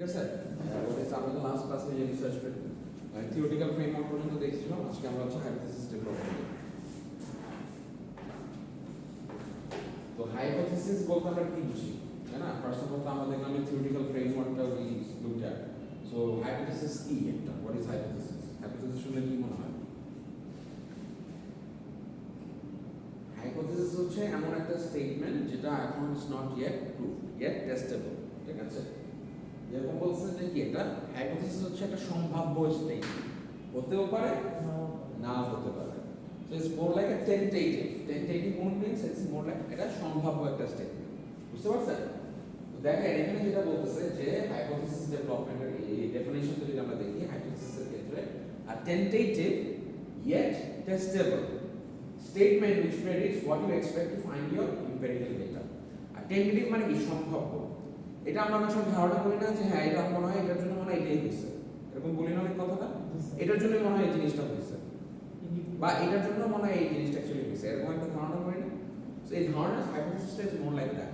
আছে ওটা আমরা লাস্ট ক্লাসে যে রিসার্চ থিওরিটিক্যাল ফ্রেমওয়ার্ক পর্যন্ত দেখছিলাম। আজকে আমরা হচ্ছে হাইপোথিসিস ডেভেলপ করব। তো হাইপোথিসিস বলতে আমরা কি বুঝি, তাই না? ফার্স্ট অফ অল আমরা দেখলাম থিওরিটিক্যাল ফ্রেমওয়ার্কটা we looked at. So hypothesis কি একটা, হোয়াট ইজ হাইপোথিসিস? হাইপোথিসিস শুনলে কি মনে হয়? হাইপোথিসিস হচ্ছে এমন একটা স্টেটমেন্ট যেটা এখন is not yet proved, yet testable, ঠিক আছে? যেরকম বলছে যে কি এটা হাইপোথিসিস হচ্ছে একটা সম্ভাব্য স্টেটমেন্ট, হতেও পারে না হতে পারে। So it's more like a tentative কোন মিন্স ইটস মোর লাইক এটা সম্ভাব্য একটা স্টেটমেন্ট, বুঝতে পারছেন? তো দেখেন এখানে যেটা বলতেছে যে হাইপোথিসিস ডেভেলপমেন্টের এই ডেফিনিশন যদি আমরা দেখি হাইপোথিসিসের ক্ষেত্রে a tentative yet testable statement which predicts what you expect to find your empirical data. আর টেন্টেটিভ মানে কি সম্ভাব্য। এটা আমরা অনেক সময় ধারণা করি না যে হ্যাঁ এটা মনে হয় এটার জন্য মনে হয় এটাই হয়েছে, এরকম বলি না অনেক কথাটা, এটার জন্য মনে হয় এই জিনিসটা হয়েছে বা এটার জন্য মনে হয় এই জিনিসটা অ্যাকচুয়ালি হয়েছে, এরকম একটা ধারণা করি না। সো এই ধারণা হাইপোথিসিসটা ইজ মোর লাইক দ্যাট,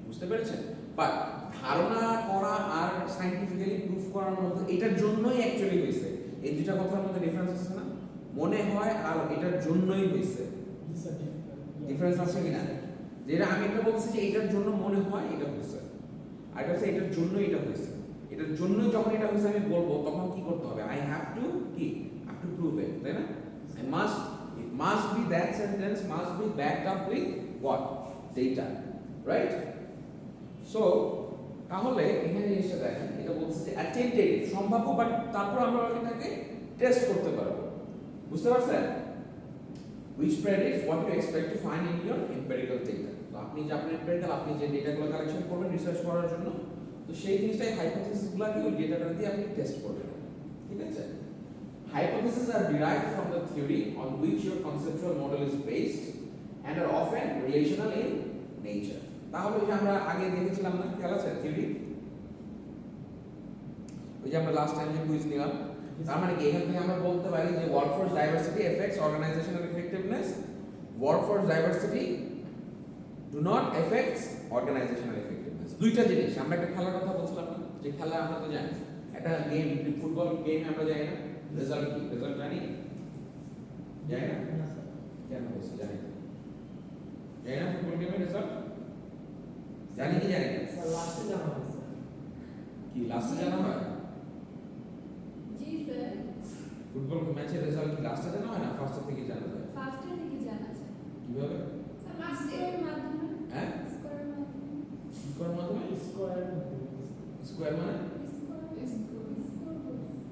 বুঝতে পেরেছেন? বাট ধারণা করা আর সায়েন্টিফিক্যালি প্রুফ করার মধ্যে এটার জন্যই অ্যাকচুয়ালি হয়েছে, এই দুটা কথার মধ্যে ডিফারেন্স আছে না? মনে হয় আর এটার জন্যই হয়েছে, ডিফারেন্স আছে কিনা? যেটা আমি একটা বলছি যে এটার জন্য মনে হয় এটা হয়েছে, আর এটা হচ্ছে এটার জন্য এটা হয়েছে। এটার জন্য যখন এটা হয়েছে আমি বলবো তখন কি করতে হবে? আই হ্যাভ টু কি হ্যাভ টু প্রুভ ইট, তাই না? I must it must be that sentence must be backed up with what? Data, right? So তাহলে এখানে এসে দেখেন এটা বলছে যে অ্যাটেন্টেটিভ সম্ভাব্য, বাট তারপর আমরা এটাকে টেস্ট করতে পারবো, বুঝতে পারছেন? which predicts what you expect to find in your empirical data. তো আপনি যে আপনার empirical আপনি যে ডেটাগুলো কালেকশন করবেন রিসার্চ করার জন্য, তো সেই জিনিসটাই হাইপোথিসিসগুলোকে ওই ডেটাটা দিয়ে আপনি টেস্ট করবেন, ঠিক আছে? Hypotheses are derived from the theory on which your conceptual model is based and are often relational in nature. তাহলে ওই যে আমরা আগে দেখেছিলাম না, খেয়াল আছে থিওরি? ওই যে আমরা লাস্ট টাইম যে কুইজ নিলাম, তার মানে কি এখান থেকে আমরা বলতে পারি যে workforce diversity affects organisational effectiveness, workforce diversity do not affects organisational effectiveness. দুইটা জিনিস। আমরা একটা খেলার কথা বলছিলাম না, যে খেলা আমরা তো জানি, একটা গেম ফুটবল গেম আমরা জানি না রেজাল্ট কি, রেজাল্ট জানি জানি না কেন বলছি জানি না, জানি না ফুটবল গেমের রেজাল্ট জানি কি জানি না? স্যার লাস্টে জানা হয় স্যার। কি লাস্টে জানা হয়? জি স্যার। ফুটবল ম্যাচের রেজাল্ট কি লাস্টে জানা হয় না ফার্স্ট থেকে জানা যায়? ফার্স্টে থেকে জানা যায়। কিভাবে? স্যার লাস্টের মাধ্যমে। হ্যাঁ? স্কোরের মাধ্যমে। স্কোয়ার মাধ্যমে? স্কোয়ার স্কোয়ার মানে? স্কোর।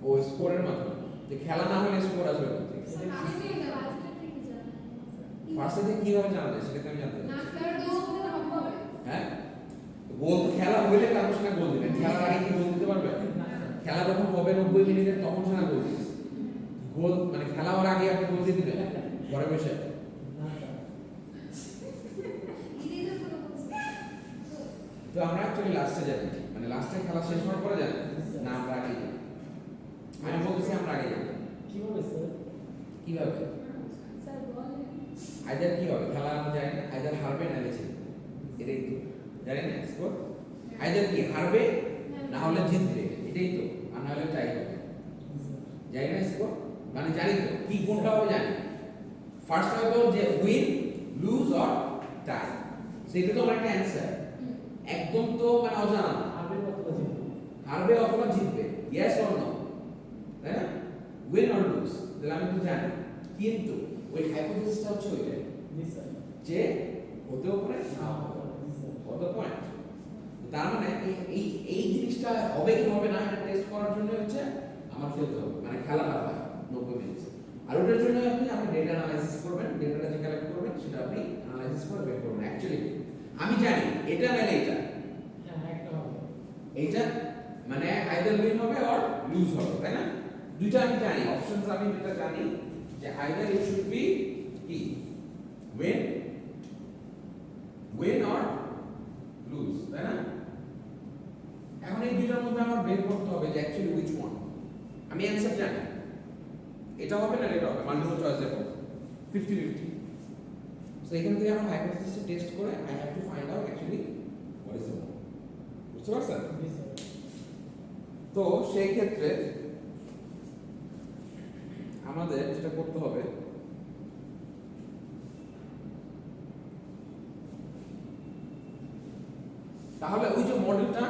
ও স্কোরের মাধ্যমে। যে খেলা না হলে স্কোর আসবে কোথা থেকে? স্যার ফার্স্টে থেকে জানা। ফার্স্ট থেকে কিভাবে জানা যায় সেটা তো আমি জানতে না চাই। স্যার গোল হবে। হ্যাঁ? গোল তো খেলা হইলে তারপর সেটা গোল দিবেন। খেলার আগে কি গোল দিতে পারবে? খেলা যখন হবে 90 মিনিটে তখন সেটা গোল দিবে। গোল মানে খেলা হওয়ার আগে আপনি গোল দিয়ে দিবেন ঘরে বসে। তো আমরা অ্যাকচুয়ালি লাস্টে জানি, মানে লাস্টে খেলা শেষ হওয়ার পরে জানি না আমরা আগে জানি। আমি বলতেছি আমরা আগে জানি। কিভাবে স্যার? কিভাবে? স্যার বলেন। আইদার কি হবে? খেলা আমরা জানি না, আইদার হারবে না জিতবে। এটাই তো জানি না স্কোর। আইদার কি হারবে না হলে জিতবে, এটাই তো, আর না হলে টাই হবে। জানি না স্কোর মানে জানি তো কি কোনটা হবে জানি। ফার্স্ট হবে যে উইন, লুজ অর টাই, সেটা তো আমার একটা অ্যান্সার। একদম তো মানে অজানা না, আগে কতটা জিতবে? হারবে অথবা জিতবে, ইয়েস অর নো, তাই না? উইন অর লুজ, তাহলে আমি তো জানি। কিন্তু ওই হাইপোথিসিসটা হচ্ছে ওইটাই জি স্যার। যে হতেও পারে না হতে পারে। জি স্যার। কত পয়েন্ট? তার মানে এই এই জিনিসটা হবে কি হবে না এটা টেস্ট করার জন্য হচ্ছে আমার খেলতে হবে, মানে খেলাটা হয় 90 মিনিট। আর ওটার জন্য আপনি ডেটা অ্যানালাইসিস করবেন, ডেটাটা যে কালেক্ট করবেন সেটা আপনি অ্যানালাইসিস করে বের করবেন। অ্যাকচুয়ালি আমি জানি এটা নাহলে এটা, হ্যাঁ একটা হবে। এইটা মানে আইদার উইন হবে অর লুজ হবে, তাই না? দুইটা আমি জানি, অপশনস আমি দুইটা জানি যে আইদার ইট শুড বি কি উইন উইন অর লুজ, তাই না? এখন এই দুইটার মধ্যে আমার বের করতে হবে যে অ্যাকচুয়ালি হুইচ ওয়ান। আমি অ্যানসার জানি এটা হবে না এটা হবে, মাল্টিপল চয়েস দেব 50-50। সো এখান থেকে আমরা হাইপোথিসিস টেস্ট করে I have to find out actually what is the one, বুঝতে পারছেন? জি স্যার। তো সেই ক্ষেত্রে আমাদের যেটা করতে হবে তাহলে ওই যে মডেলটা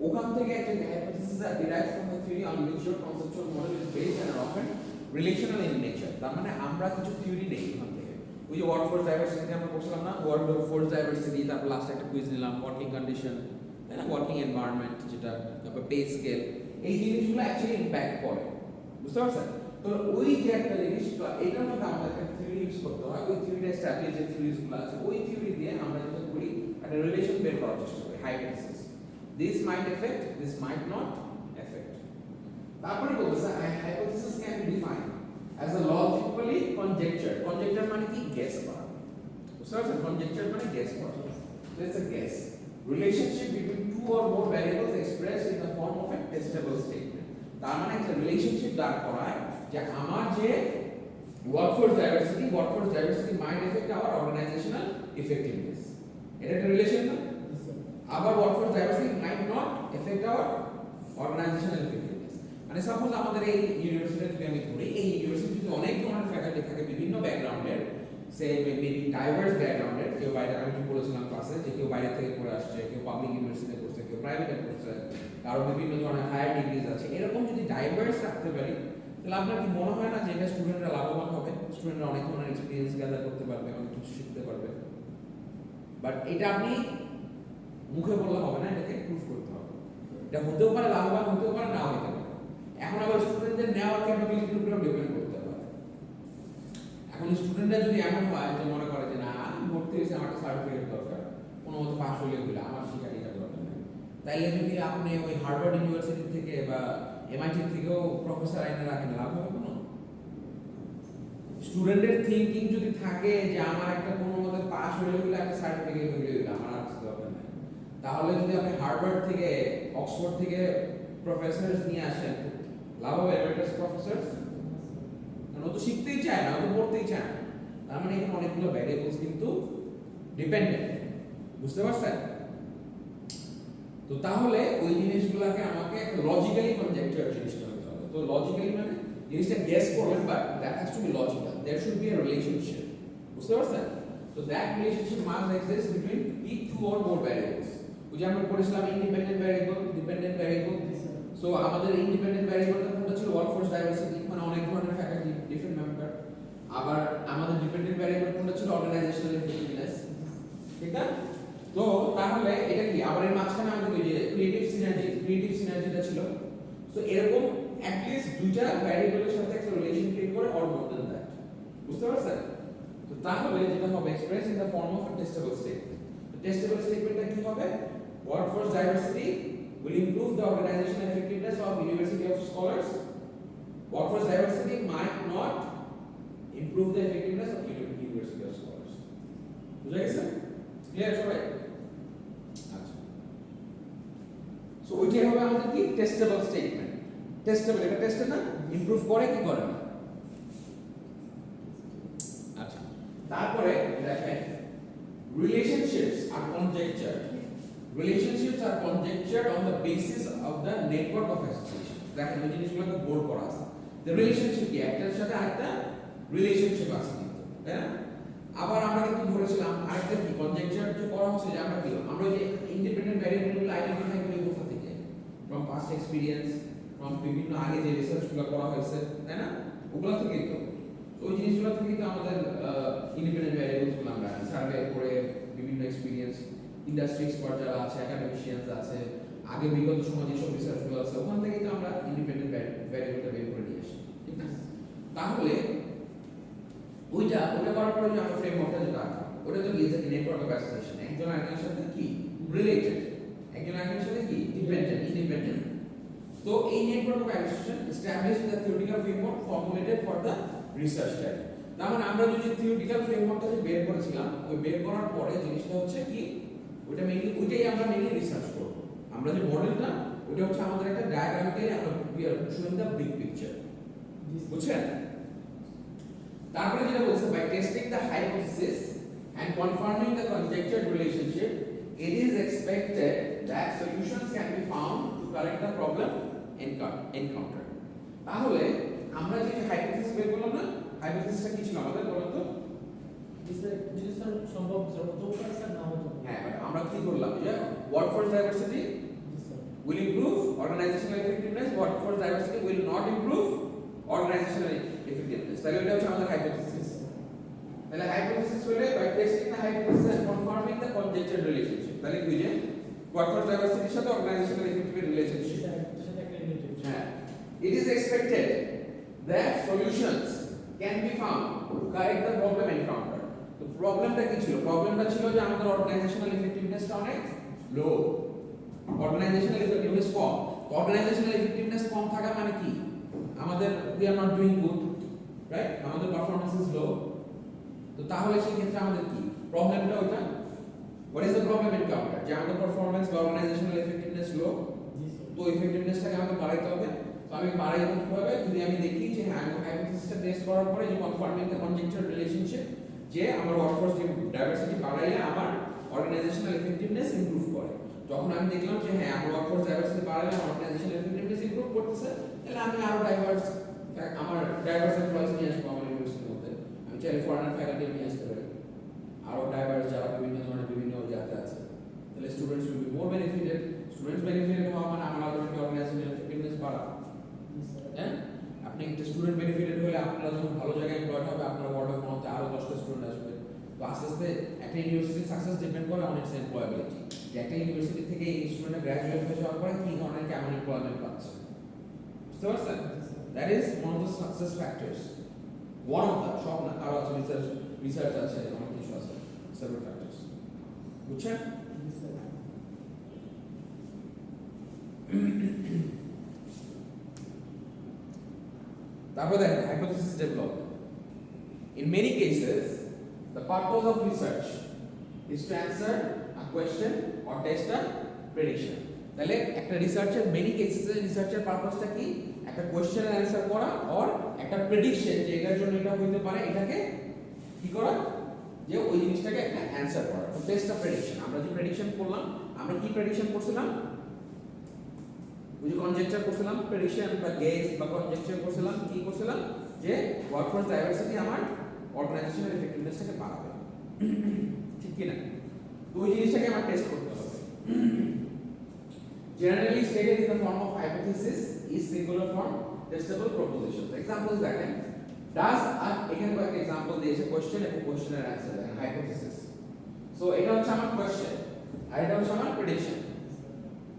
ওখান থেকে একটা hypothesis that derives from the theory on which your conceptual model is based and are often relational in nature. তার মানে আমরা কিছু থিওরি নেই ওখান থেকে। ওই যে ওয়ার্কফোর্স ডাইভারসিটি আমরা পড়ছিলাম না, ওয়ার্কফোর্স ডাইভারসিটি, তারপর লাস্টে একটা কুইজ নিলাম ওয়ার্কিং কন্ডিশন, তাই না, ওয়ার্কিং এনভায়রনমেন্ট যেটা, তারপর পে স্কেল, এই জিনিসগুলো অ্যাকচুয়ালি ইমপ্যাক্ট করে, বুঝতে পারছেন? তো ওই যে একটা জিনিস, এটার মধ্যে আমাদের একটা থিওরি ইউজ করতে হয়, ওই থিওরিটা এস্টাবলিশ যে থিওরিগুলো আছে ওই থিওরি দিয়ে আমরা যেটা করি একটা রিলেশন বের করার চেষ্টা করি, hypothesis. This might affect, this might not affect. তারপরে বলতেছে hypothesis can be defined as a logically conjecture. Conjecture মানে কি? guess করা। বুঝতে পারছেন? conjecture মানে guess করা। So it's a guess. Relationship between two or more variables expressed in the form of a testable statement. তার মানে একটা রিলেশনশিপ দাঁড় করায় যে আমার যে workforce diversity might affect our organizational effectiveness. এটা একটা রিলেশন না? আবার workforce diversity might not affect our organizational effectiveness. মানে সাপোজ আমাদের এই ইউনিভার্সিটিতে যদি আমি ধরি, এই ইউনিভার্সিটিতে অনেক ধরনের ফ্যাকাল্টি থাকে বিভিন্ন ব্যাকগ্রাউন্ডের, সে মেবি ডাইভার্স ব্যাকগ্রাউন্ডের, কেউ বাইরে, আমি কি বলেছিলাম ক্লাসে যে কেউ বাইরে থেকে পড়ে আসছে, কেউ পাবলিক ইউনিভার্সিটিতে পড়ছে, কেউ প্রাইভেটে পড়ছে, কারো বিভিন্ন ধরনের হায়ার ডিগ্রিজ আছে, এরকম যদি ডাইভার্স রাখতে পারি তাহলে আপনার কি মনে হয় না যে এটা স্টুডেন্টরা লাভবান হবে? স্টুডেন্টরা অনেক ধরনের এক্সপিরিয়েন্স গ্যাদার করতে পারবে, অনেক কিছু শিখতে পারবে। বাট এটা আপনি মুখে বললে হবে না, এটাকে প্রুফ করতে হবে। এটা হতেও পারে লাভবান, হতেও পারে না হতে পারে। এখন আবার স্টুডেন্টদের নেওয়ার ক্যাপাবিলিটির উপরে ডিপেন্ড করতে পারে। এখন স্টুডেন্টরা যদি এমন হয় যে মনে করে যে না আমি ভর্তি হয়েছে, আমার একটা সার্টিফিকেট দরকার, কোনো মতো পাস হলে হইলে আমার শিক্ষা টিকা দরকার নেই, তাইলে যদি আপনি ওই হার্ভার্ড ইউনিভার্সিটি থেকে বা এমআইটি থেকেও প্রফেসর আইনে রাখেন, লাভ হবে কোনো? স্টুডেন্টের থিঙ্কিং যদি থাকে যে আমার একটা কোনো মতে পাস হলে হইলে একটা সার্টিফিকেট হইলে হইলে আমার আর কিছু দরকার নেই, তাহলে যদি আপনি হার্ভার্ড থেকে, অক্সফোর্ড থেকে প্রফেসরস নিয়ে আসেন, লাভ হবে এমারিটাস প্রফেসরস? কারণ ও তো শিখতেই চায় না, ও তো পড়তেই চায় না। তার মানে এখানে অনেকগুলো ভ্যারিয়েবলস কিন্তু ডিপেন্ডেন্ট, বুঝতে পারছেন? তো তাহলে ওই জিনিসগুলোকে আমাকে একটা লজিক্যালি কনজেকচার জিনিসটা হতে হবে। তো লজিক্যালি মানে জিনিসটা গেস করবেন, but that has to be logical, there should be a relationship, বুঝতে পারছেন? So that relationship must exist between the two or more variables. ওই যে আমরা পড়েছিলাম independent variable, dependent variable. So আমাদের ইন্ডিপেন্ডেন্ট ভ্যারিয়েবলটা কোনটা ছিল? ওয়ার্কফোর্স ডাইভারসিটি, মানে অনেক ধরনের ফ্যাকাল্টি, ডিফারেন্ট মেম্বার। আবার আমাদের ডিপেন্ডেন্ট ভ্যারিয়েবল কোনটা ছিল? অর্গানাইজেশনাল এফেক্টিভনেস, ঠিক আছে? তো তাহলে এটা কি? আবার এর মাঝখানে আমাদের ওই যে ক্রিয়েটিভ সিনার্জিটা ছিল। সো এরকম অ্যাট লিস্ট দুইটা ভ্যারিয়েবলের সাথে একটা রিলেশন ক্রিয়েট করে অর মোর দ্যান দ্যাট, বুঝতে পারছেন? তো তাহলে যেটা হবে express in the form of a testable statement. Testable স্টেটমেন্টটা কি হবে? Workforce diversity will improve the organizational effectiveness of University of Scholars. Workforce diversity might not improve the effectiveness of University of Scholars. বুঝা গেছে? Clear সবাই? আচ্ছা। So ওইটাই হবে আমাদের কি? Testable statement. টেস্টেবল, এটা টেস্টেড না? ইমপ্রুভ করে কি করে না? আচ্ছা। তারপরে দেখেন relationships are conjectured. Relationships are conjectured on the basis of the network of association. দেখেন ওই জিনিসগুলোকে বোর্ড করা আছে। The relationship কি? একটার সাথে আরেকটা রিলেশনশিপ আছে কিন্তু, তাই না? আবার আমরা কিন্তু ধরেছিলাম আরেকটা কি কনজেকচার যে করা হচ্ছে যে আমরা যে ইন্ডিপেন্ডেন্ট ভ্যারিয়েবলগুলো আইডেন্টিফাই করি কোথা থেকে? ফ্রম পাস্ট এক্সপেরিয়েন্স, ফ্রম বিভিন্ন আগে যে রিসার্চগুলো করা হয়েছে, তাই না? ওগুলো থেকেই তো। ওই জিনিসগুলো থেকে কিন্তু আমাদের ইন্ডিপেন্ডেন্ট ভ্যারিয়েবলসগুলো আমরা সার্ভে করে বিভিন্ন এক্সপেরিয়েন্স, ইন্ডাস্ট্রি এক্সপার্ট যারা আছে, একাডেমিশিয়ানস আছে, আগে বিগত সময় যেসব রিসার্চগুলো আছে ওখান থেকে তো আমরা ইন্ডিপেন্ডেন্ট ভ্যারিয়েবলটা বের করে নিয়ে আসি, ঠিক না? তাহলে ওইটা করার পরে যে আমরা ফ্রেমওয়ার্কটা যেটা আছে ওটা তো গিয়েছে নেটওয়ার্ক অফ অ্যাসোসিয়েশন, একজন আরেকজনের সাথে কি রিলেটেড, একজন আরেকজনের সাথে কি ইন্ডিপেন্ডেন্ট। তো এই network of association establish the theoretical framework formulated for the research study. তার মানে আমরা যে থিওরিটিক্যাল ফ্রেমওয়ার্কটা যে বের করেছিলাম, ওই বের করার পরে জিনিসটা হচ্ছে কি, ওইটাই আমরা মেইনলি রিসার্চ করব। আমরা যে মডেলটা ওটা হচ্ছে আমাদের একটা ডায়াগ্রামিক্যালি আমরা we are showing the big picture, বুঝছেন? তারপরে যেটা বলছে by testing the hypothesis and confirming the conjectured relationship, it is expected that solutions can be found to correct the problem encounter. তাহলে আমরা যে হাইপোথিসিস বের করলাম না, হাইপোথিসিসটা কি ছিল আমাদের বলুন তো? স্যার সম্ভব হতে পারে স্যার না হতে পারে। হ্যাঁ, আমরা কি করলাম যে workforce diversity G sir. will improve organizational effectiveness, workforce diversity will not improve organizational effectiveness. তাহলে এটা হচ্ছে আমাদের হাইপোথিসিস। তাহলে হাইপোথিসিস হলে by testing the hypothesis and confirming the conjectural relationship, তাহলে কি যে workforce diversity এর সাথে organizational effectiveness relationship। স্যার সেটা একটা রিলেটেড। হ্যাঁ, it is expected that solutions can be found to correct the problem encountered. তো প্রবলেমটা কি ছিল? প্রবলেমটা ছিল যে আমাদের organizational effectivenessটা অনেক লো, organizational effectiveness কম। organizational effectiveness কম থাকা মানে কি? আমাদের we are not doing good, right? আমাদের performance is low। তো তাহলে সেই ক্ষেত্রে আমাদের কি প্রবলেমটা ওইটা? what is the problem encountered? যে আমাদের performance বা organizational effectiveness low, জি স্যার। তো effectivenessটাকে আমাকে বাড়াইতে হবে। তো আমি বাড়াইবো কিভাবে? যদি আমি দেখি যে হ্যাঁ, আমি হাইপোথিসিসটা টেস্ট করার পরে যে কনফার্মিং দ্য কনজেকচুরাল রিলেশনশিপ, যে আমার ওয়ার্কফোর্স ডাইভার্সিটি বাড়াইলে আমার অর্গানাইজেশনাল এফেক্টিভনেস ইমপ্রুভ করে। যখন আমি দেখলাম যে হ্যাঁ, আমার ওয়ার্কফোর্স ডাইভার্সিটি বাড়াইলে আমার অর্গানাইজেশনাল এফেক্টিভনেস ইমপ্রুভ করতেছে, তাহলে আমি আরো আমার ডাইভার্স এমপ্লয়িজ নিয়ে আসবো আমার ইউনিভার্সিটির মধ্যে। আমি চাইলে ফরেনার ফ্যাকাল্টি নিয়ে আসতে পারি, আরো ডাইভার্স যারা বিভিন্ন ধরনের বিভিন্ন জায়গাতে আছে। তাহলে students will be more benefited. Students benefited হওয়া মানে আমার আলটিমেটলি অর্গানাইজেশনাল এফেক্টিভনেস বাড়া। জি স্যার। হ্যাঁ, আপনি একটা স্টুডেন্ট বেনিফিটেড হলে আপনারা যখন ভালো জায়গায় এমপ্লয়েড হবে, আপনার ওয়ার্ড অফ মাউথে আরো 10টা স্টুডেন্ট আসবে। তো আস্তে আস্তে একটা ইউনিভার্সিটির সাকসেস ডিপেন্ড করে অন ইটস এমপ্লয়াবিলিটি, যে একটা ইউনিভার্সিটি থেকে এই স্টুডেন্ট গ্র্যাজুয়েট হয়ে যাওয়ার পরে কি ধরনের কেমন এমপ্লয়মেন্ট পাচ্ছে। বুঝতে পারছেন? That is one of the success factors. One of the, সব না, আরো আছে, রিসার্চ আছে, অনেক কিছু আছে, সেভারাল ফ্যাক্টরস। বুঝছেন? জি স্যার। তারপর দেখেন hypothesis development. In many cases, the purpose of research is to answer a question or test a prediction. তাহলে একটা রিসার্চের মেনি কেসেসে রিসার্চের পারপাসটা কি? একটা কোশ্চেনের অ্যানসার করা আর একটা প্রেডিকশন, যে এটার জন্য এটা হইতে পারে, এটাকে কি করা, যে ওই জিনিসটাকে একটা অ্যানসার করা। তো টেস্ট অফ প্রেডিকশন, আমরা যে প্রেডিকশন করলাম, আমরা কি প্রেডিকশন করছিলাম? ওই যে কনজেকচার করছিলাম, প্রেডিকশন বা গেস বা কনজেকচার করছিলাম, কি করছিলাম? যে ওয়ার্কফোর্স ডাইভার্সিটি আমার অর্গানাইজেশনাল এফেক্টিভনেসটাকে বাড়াবে, ঠিক কি না? তো ওই জিনিসটাকে আমার টেস্ট করতে হবে। Generally stated in the form of hypothesis is singular form testable propositions. Examples দেখেন, does এখানে কয়েকটা এক্সাম্পল দিয়েছে, কোশ্চেন এবং কোশ্চেনের অ্যানসার দেখেন, হাইপোথিসিস। সো এটা হচ্ছে আমার কোশ্চেন আর এটা হচ্ছে আমার প্রেডিকশন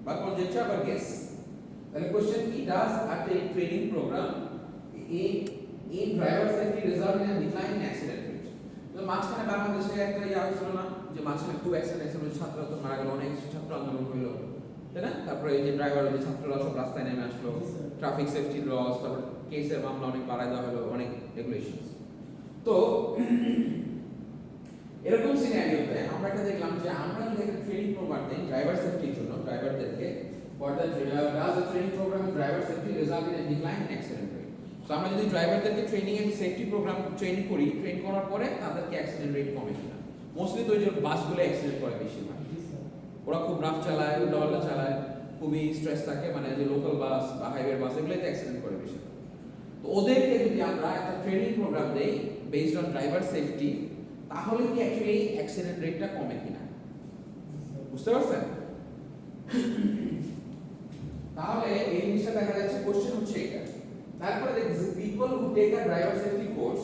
বা কনজেকচার বা গেস। তাহলে কোশ্চেন কি? Does a training programme in driver safety result in decline in accident rate. তো মাঝখানে বাংলাদেশে একটা ইয়া হয়েছিল না, যে মাঝখানে খুব অ্যাক্সিডেন্ট হয়েছিল, ছাত্ররা তো মারা গেল, অনেক ছাত্র আন্দোলন হইলো, তাই না? তারপরে এই যে ড্রাইভার, যে ছাত্ররা সব রাস্তায় নেমে আসলো, ট্রাফিক সেফটি লস, তারপর কেসের মামলা অনেক বাড়ায় দেওয়া হলো, অনেক রেগুলেশন। তো এরকম সিনারিওতে আমরা একটা দেখলাম যে আমরা যদি একটা ট্রেনিং প্রোগ্রাম দিই ড্রাইভার সেফটির জন্য, ড্রাইভারদেরকে, for the does the training program in driver safety result in a decline in accident rate? So আমরা যদি ড্রাইভারদেরকে training and safety program training করি, ট্রেন করার পরে তাদেরকে অ্যাক্সিডেন্ট রেট কমে কিনা? মোস্টলি তো ওই যে বাসগুলো অ্যাক্সিডেন্ট করে বেশিরভাগ, জি স্যার। ওরা খুব রাফ চালায়, উল্টাপাল্টা চালায়, খুবই স্ট্রেস থাকে, মানে যে লোকাল বাস বা হাইওয়ে বাস এগুলোতে অ্যাক্সিডেন্ট করে বেশি। তো ওদেরকে যদি আমরা একটা ট্রেনিং প্রোগ্রাম দেই বেসড অন ড্রাইভার সেফটি, তাহলে কি অ্যাকচুয়ালি অ্যাক্সিডেন্ট রেটটা কমে কিনা? বুঝতে পারছেন? তাহলে এই জিনিসটা দেখা যাচ্ছে, কোশ্চেন হচ্ছে এটা। তারপরে দেখছি people who take a driver safety course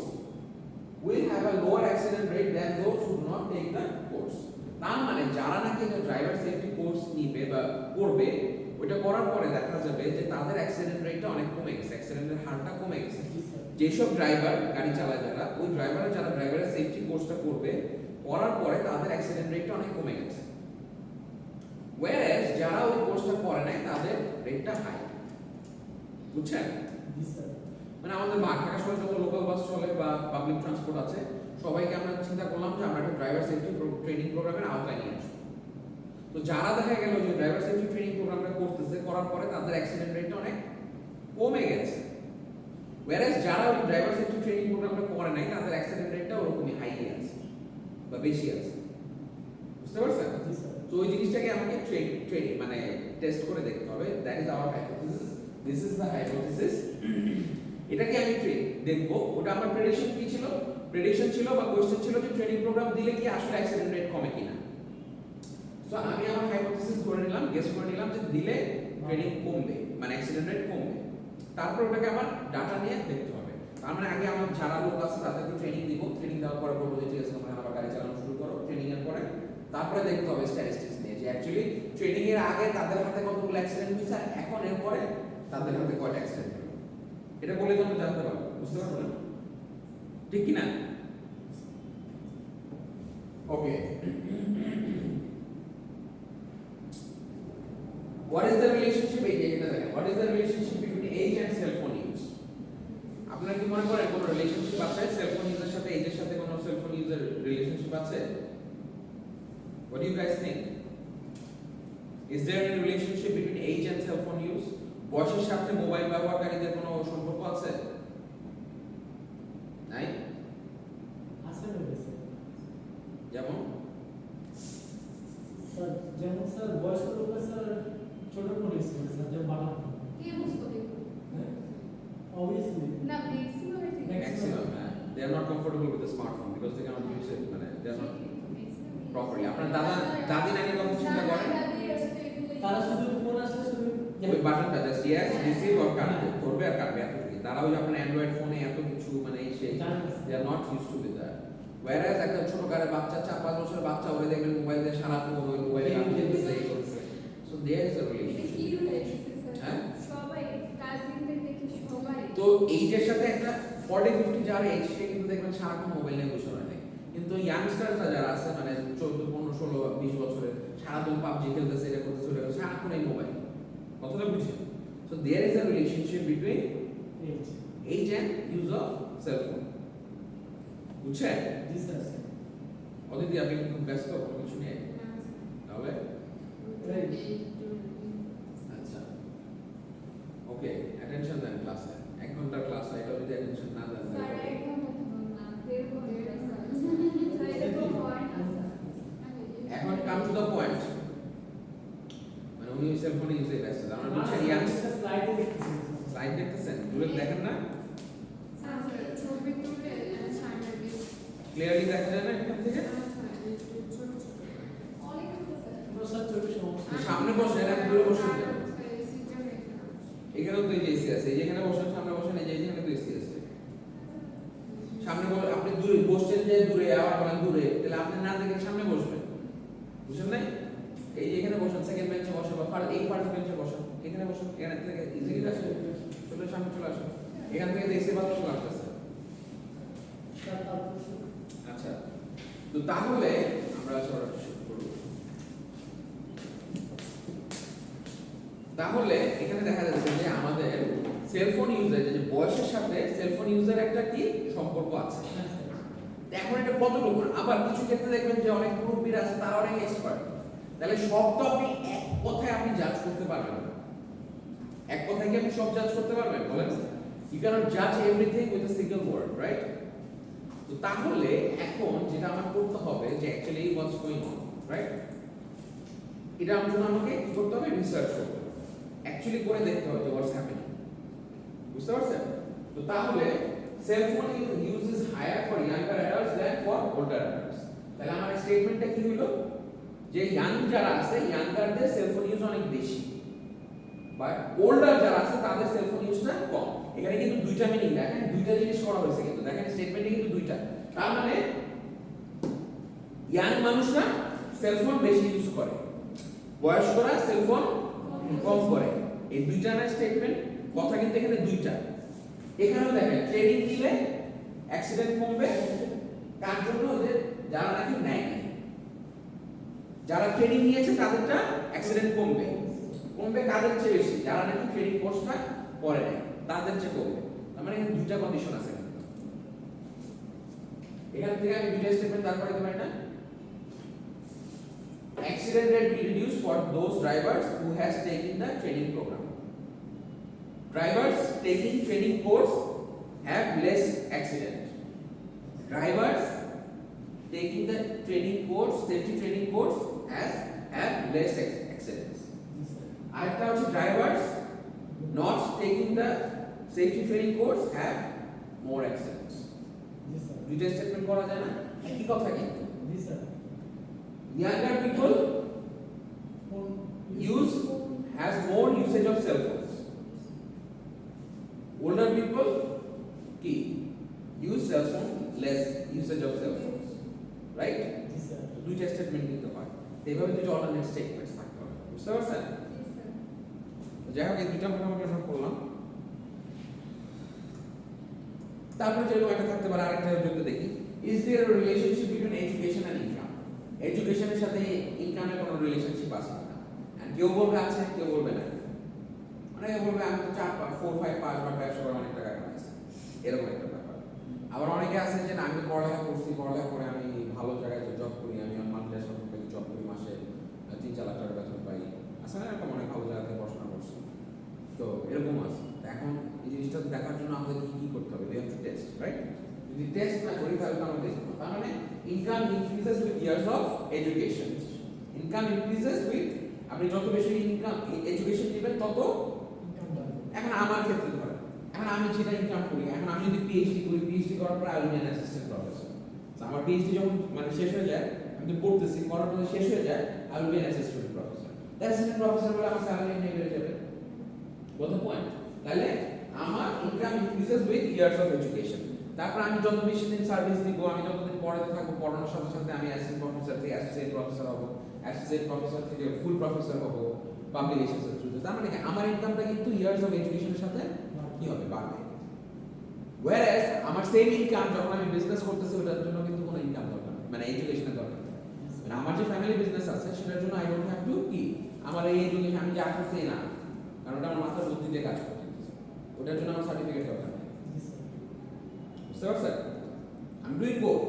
will have a lower accident rate than those who do not take the course. তার মানে যারা নাকি ড্রাইভার সেফটি কোর্স নিবে বা করবে, ওটা করার পরে দেখা যাবে যে তাদের অ্যাক্সিডেন্ট রেটটা অনেক কমে গেছে, অ্যাক্সিডেন্টের হারটা কমে গেছে। যেসব ড্রাইভার গাড়ি চালায়, যারা ওই ড্রাইভার যারা ড্রাইভারের সেফটি কোর্সটা করবে, করার পরে তাদের অ্যাক্সিডেন্ট রেটটা অনেক কমে গেছে। whereas যারা ওই কোর্সটা করে নাই তাদের রেটটা হাই। বুঝছেন? জি স্যার। মানে আমাদের ঢাকা শহরে যত লোকাল বাস চলে বা পাবলিক ট্রান্সপোর্ট আছে, সবাইকে আমরা চিন্তা করলাম যে আমরা একটা ড্রাইভার সেফটি ট্রেনিং প্রোগ্রামের আওতায় নিয়ে আসবো। তো যারা দেখা গেল যে ড্রাইভার সেফটি ট্রেনিং প্রোগ্রামটা করতেছে, করার পরে তাদের অ্যাক্সিডেন্ট রেটটা অনেক কমে গেছে। whereas যারা ওই ড্রাইভার সেফটি ট্রেনিং প্রোগ্রামটা করে নাই, তাদের অ্যাক্সিডেন্ট রেটটা ওরকমই হাই আছে বা বেশি আছে। বুঝতে পারছেন? জি স্যার। তো ওই জিনিসটাকে আমাকে ট্রেনিং মানে টেস্ট করে দেখতে হবে। That is our hypothesis this is the hypothesis. এটাকে আমি দেখব, ওটা আমার প্রেডিকশন কি ছিল? প্রেডিকশন ছিল বা কোশ্চেন ছিল যে ট্রেনিং প্রোগ্রাম দিলে কি আসলে অ্যাক্সিডেন্ট রেট কমে কিনা। সো আমি আমার হাইপোথিসিস করে নিলাম, গেস করে নিলাম যে দিলে ট্রেনিং কমবে, মানে অ্যাক্সিডেন্ট রেট কমবে। তারপর ওটাকে আমার ডাটা নিয়ে দেখতে হবে। তার মানে আগে আমার যারা লোক আছে তাদেরকে ট্রেনিং দিব, ট্রেনিং দেওয়ার পরে বলবো যে ঠিক আছে তোমরা আবার গাড়ি চালানো শুরু করো। ট্রেনিং এর পরে তারপরে দেখতে হবে স্ট্যাটিস্টিক্স নিয়ে যে অ্যাকচুয়ালি ট্রেনিং এর আগে তাদের হাতে কতগুলো অ্যাক্সিডেন্ট হয়েছে আর এখন এর পরে তাদের হাতে কয়টা অ্যাক্সিডেন্ট হলো। এটা বলে তো আমরা জানতে পারবো, বুঝতে পারছো না? ঠিক কি না? ওকে, what is the relationship what is the relationship between age and cell phone use? আপনারা কি মনে করেন কোনো রিলেশনশিপ আছে সেল ফোন ইউজের সাথে, এজের সাথে কোনো সেল ফোন ইউজের রিলেশনশিপ আছে? What do you guys think? Is there any relationship between age and cell phone use? বয়সের সাথে মোবাইল ব্যবহারকারীদের কোনো সম্পর্ক আছে? নাই? আছে না স্যার? যেমন স্যার যেমন স্যার বয়স্ক লোকের স্যার ছোট ফোন ইউজ করে স্যার, যেমন বাটন ফোন। কে বুঝতো দেখো? অবভিয়াসলি না ম্যাক্সিমাম ঠিক আছে। maximum, they are not comfortable with the smartphone because they cannot use it, মানে they are not properly. আপনার দাদা দাদি নানির কথা চিন্তা করেন, তারা শুধু ফোন আসলে শুধু ওই বাটনটা জাস্ট ইয়েস রিসিভ আর কাটবে, ধরবে আর কাটবে এতটুকু। তারা ওই যে আপনার অ্যান্ড্রয়েড ফোনে এত কিছু মানে সেই they are not used to with that. Whereas একটা ছোট গাড়ি বাচ্চা 4-5 বছরের বাচ্চা ওরে দেখবেন মোবাইল দিয়ে সারাক্ষণ ওই মোবাইলে গান খেলতেছে এই করতেছে। So there is a relationship. কি রিলেশনশিপ স্যার? হ্যাঁ? সবাই কাজিনদের দেখি সবাই। তো এইজের সাথে একটা 40-50 যার এজ সে কিন্তু দেখবেন সারাক্ষণ মোবাইল নিয়ে বসে রয়। কিন্তু ইয়াংস্টাররা যারা আছে মানে 14-15-16-20 বছরের সারাদিন পাবজি খেলতেছে, এটা করতেছে, ওটা করতেছে, সারাক্ষণ এই মোবাইল। কথাটা বুঝছেন? So there is a relationship between age. age and use of cell phone. বুঝছেন? জি স্যার। অদিতি আপনি কি খুব ব্যস্ত কোনো কিছু নিয়ে? তাহলে আচ্ছা ওকে, অ্যাটেনশন দেন ক্লাসে। 1 ঘন্টার ক্লাস, এটা যদি অ্যাটেনশন না দেন স্যার তাহলে এক ঘন্টা তো না, 1.5 ঘন্টা স্যার। স্যার এটা তো পয়েন্ট আছে। এখন কাম টু দ্য পয়েন্ট। মানে উনি সেল ফোনে ইউজে ব্যস্ত, আমরা বুঝছেন? ইয়াং স্লাইডে দেখতেছি। স্লাইড দেখতেছেন, দূরে দেখেন না? স্যার ছবি তুলে সামনে দিয়ে ক্লিয়ারলি দেখা যায় না এখান থেকে? অনেক আছে স্যার। আমরা স্যার ছোট সমস্যা। তো সামনে বসে না, দূরে বসে না? সিজন এখানে। এখানেও তো এসি আছে, এই যেখানে বসেন সামনে বসেন, এই যে এখানে তো এসি আছে। সামনে আপনি দূরে বসছেন যে দূরে, আবার বলেন দূরে, তাহলে আপনি না দেখে সামনে বসবেন, বুঝছেন নাই? এই যে এখানে বসেন, সেকেন্ড বেঞ্চে বসেন বা এই ফার্স্ট বেঞ্চে বসেন, এখানে বসেন, এখান থেকে ইজিলি আসেন, চলে সামনে চলে আসেন, এখান থেকে দেখতে বাতাস লাগতেছে। স্যার তারপর আচ্ছা, তো তাহলে আমরা সরাসরি শুরু করব। তাহলে এখানে দেখা যাচ্ছে যে আমাদের সেলফোন ইউজার, যে বয়সের সাথে সেলফোন ইউজার একটা কি সম্পর্ক আছে। এখন এটা কতটুকু, আবার কিছু ক্ষেত্রে দেখবেন যে অনেক মুরব্বীরা আছে তারা অনেক এক্সপার্ট, তাহলে সব তো আপনি এক কথায় আপনি জাজ করতে পারবেন না। এক কথায় কি আপনি সব জাজ করতে পারবেন বলেন? ইউ ক্যানট জাজ everything with a single word, right? তো তাহলে এখন যেটা আমার করতে হবে যে actually what's going on, right? এটা আমার জন্য আমাকে কি করতে হবে? রিসার্চ করতে হবে, অ্যাকচুয়ালি করে দেখতে হবে যে হোয়াটস হ্যাপেনিং। বুঝতে পারছেন? তো তাহলে cell phone use is higher for younger adults than for older adults. তাহলে আমার স্টেটমেন্টটা কি হলো? যে ইয়াং যারা আছে ইয়াঙ্গারদের সেল ফোন ইউজ অনেক বেশি, বাট ওল্ডার যারা আছে তাদের সেল ফোন ইউজটা কম। এখানে কিন্তু দুইটা মিনিং, দেখেন দুইটা জিনিস করা হয়েছে, কিন্তু দেখেন স্টেটমেন্টে কিন্তু দুইটা। তার মানে ইয়াং মানুষরা সেল ফোন বেশি ইউজ করে, বয়স্করা সেল ফোন কম করে। এই দুইটা না স্টেটমেন্ট, কথা কিন্তু এখানে দুইটা। এখানেও দেখেন ট্রেনিং দিলে অ্যাক্সিডেন্ট কমবে, কার জন্য? যে যারা নাকি নেয় না, যারা ট্রেনিং নিয়েছে তাদেরটা অ্যাক্সিডেন্ট কমবে। কমবে কাদের চেয়ে বেশি? যারা নাকি ট্রেনিং কোর্সটা করে নেয় তাদের চেয়ে কমবে। তার মানে এখানে দুইটা কন্ডিশন আছে। এখান থেকে আমি দুইটা স্টেটমেন্ট দাঁড় করাতে পারি না? Accident rate will reduce for those drivers who has taken the training program. Drivers taking training course have less accident. Drivers taking the training course, safety training course, have less accidents. আরেকটা হচ্ছে drivers not taking the safety training course have more accidents. জি sir দুইটা statement করা যায় না একই কথা কিন্তু জি sir younger people phone use has more usage of cell phones. Older people key use cell phone less usage of cell phones, right? G sir দুইটা স্টেটমেন্ট দিতে হয় এইভাবে দুইটা অল্টারনেট স্টেটমেন্টস থাকতে হবে বুঝতে পারছেন তো যাই হোক এই দুইটা মোটামুটি আমরা করলাম তারপরে যেরকম একটা থাকতে পারে আরেকটা যুক্ত দেখি is there relationship between education and income এডুকেশনের সাথে ইনকামের কোনো রিলেশনশিপ আছে না এন্ড কেউ বলবে আছে কেউ বলবে না অনেকে বলবে আমি তো 4-5 বার ব্যবসা করে অনেক টাকা কামাইছি এরকম একটা ব্যাপার আবার অনেকে আছে যে না আমি পড়ালেখা করছি পড়ালেখা করে আমি ভালো জায়গায় জব করি আমি মাল্টিন্যাশনাল কোম্পানিতে জব করি মাসে 3-4 লাখ টাকা বেতন পাই আছে না এরকম অনেক ভালো জায়গাতে পড়াশোনা করছি তো এরকম আছে এখন এই জিনিসটা দেখার জন্য আমাদের কি করতে হবে we have to test right যদি টেস্ট না করি তাহলে তো আমরা দেখব তার মানে income increases with years of education income increases with আপনি যত বেশি ইনকাম এডুকেশন নেবেন তত ইনকাম বাড়বে এখন আমার ক্ষেত্রে ধরেন এখন আমি যেটা ইনকাম করি এখন আমি যদি পিএইচডি করি পিএইচডি করার পর আমি অ্যাসিস্ট্যান্ট প্রফেসর আমার পিএইচডি যখন মানে শেষ হয়ে যায় আমি তো পড়তেছি করার পর শেষ হয়ে যায় I will be an assistant professor assistant professor বলে আমার স্যালারি নিয়ে বেড়ে যাবে কত পয়েন্ট তাহলে আমার income increases with years of education তারপর আমি যত বেশি দিন সার্ভিস দিব আমি যতদিন পড়াতে থাকবো পড়ানোর সাথে সাথে আমি অ্যাসিস্ট্যান্ট প্রফেসর থেকে অ্যাসোসিয়েট প্রফেসর হব অ্যাসোসিয়েট প্রফেসর থেকে ফুল প্রফেসর হব পাবলিকেশনের থ্রুতে তার মানে কি আমার ইনকামটা কিন্তু ইয়ার্স অফ এডুকেশনের সাথে কি হবে বাড়বে whereas আমার সেম ইনকাম যখন আমি বিজনেস করতেছি ওটার জন্য কিন্তু কোনো ইনকাম দরকার নেই মানে এডুকেশনের দরকার নেই মানে আমার যে ফ্যামিলি বিজনেস আছে সেটার জন্য আই ডোন্ট হ্যাভ টু কি আমার এই এডুকেশন আমি যা করছি না কারণ ওটা আমার মাথার বুদ্ধি দিয়ে কাজ করতে ওটার জন্য আমার সার্টিফিকেট দরকার নেই বুঝতে পারছেন আমি ডুইং বোথ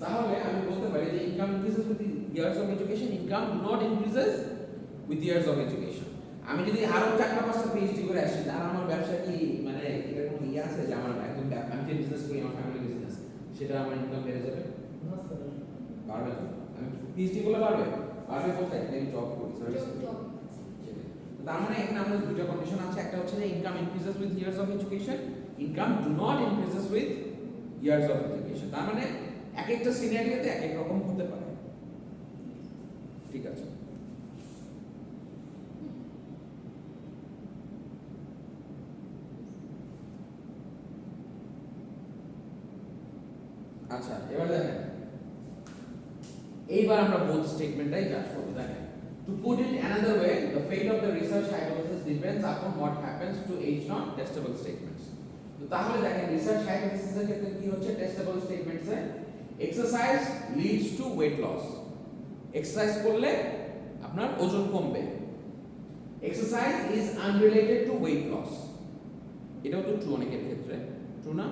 তাহলে আমি বলতে পারি যে income increases with years of education income do not increases with years of education আমি যদি আরো 4-5টা পিএইচডি করে আসি আর আমার ব্যবসা কি মানে এরকম ইয়ে আছে যে আমার একদম আমি যে বিজনেস করি আমার ফ্যামিলি বিজনেস সেটা আমার ইনকাম বেড়ে যাবে না স্যার বাড়বে না আমি পিএইচডি করলে বাড়বে বাড়বে কোথায় আমি জব করি সার্ভিস তার মানে এখানে আমাদের দুটো কন্ডিশন আছে একটা হচ্ছে যে income increases with years of education income do not increases with years of education তার মানে এক একটা সিনারিওতে এক এক রকম হতে পারে ঠিক আছে আচ্ছা এবার দেখেন এইবার আমরা বোথ স্টেটমেন্টটাই কাজ করব দেখেন to put it another way the fate of the research hypothesis depends upon what happens to each non testable statements তো তাহলে দেখেন রিসার্চ হাইপোথিসিস এর ক্ষেত্রে কি হচ্ছে testable statements a exercise leads to weight loss exercise করলে আপনার ওজন কমবে exercise is unrelated to weight loss এটাও তো ট্রু অনেকের ক্ষেত্রে ট্রু না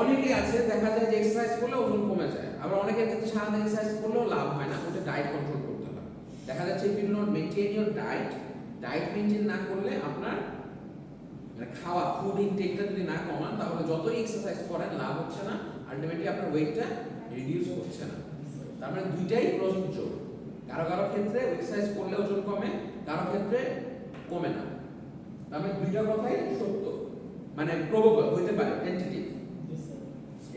অনেকে আছে দেখা যায় যে এক্সারসাইজ করলে ওজন কমে যায় আবার অনেকের ক্ষেত্রে সারাদিন এক্সারসাইজ করলেও লাভ হয় না ওটা ডায়েট কন্ট্রোল করতে হয় দেখা যাচ্ছে if you not maintain your diet maintain না করলে আপনার মানে খাওয়া ফুড ইনটেকটা যদি না কমান তাহলে যতই এক্সারসাইজ করেন লাভ হচ্ছে না আলটিমেটলি আপনার ওয়েটটা রিডিউস হচ্ছে না তার মানে দুইটাই প্রযোজ্য কারো কারো ক্ষেত্রে এক্সারসাইজ করলে ওজন কমে কারো ক্ষেত্রে কমে না তার মানে দুইটা কথাই সত্য মানে প্রবাবল হতে পারে tentative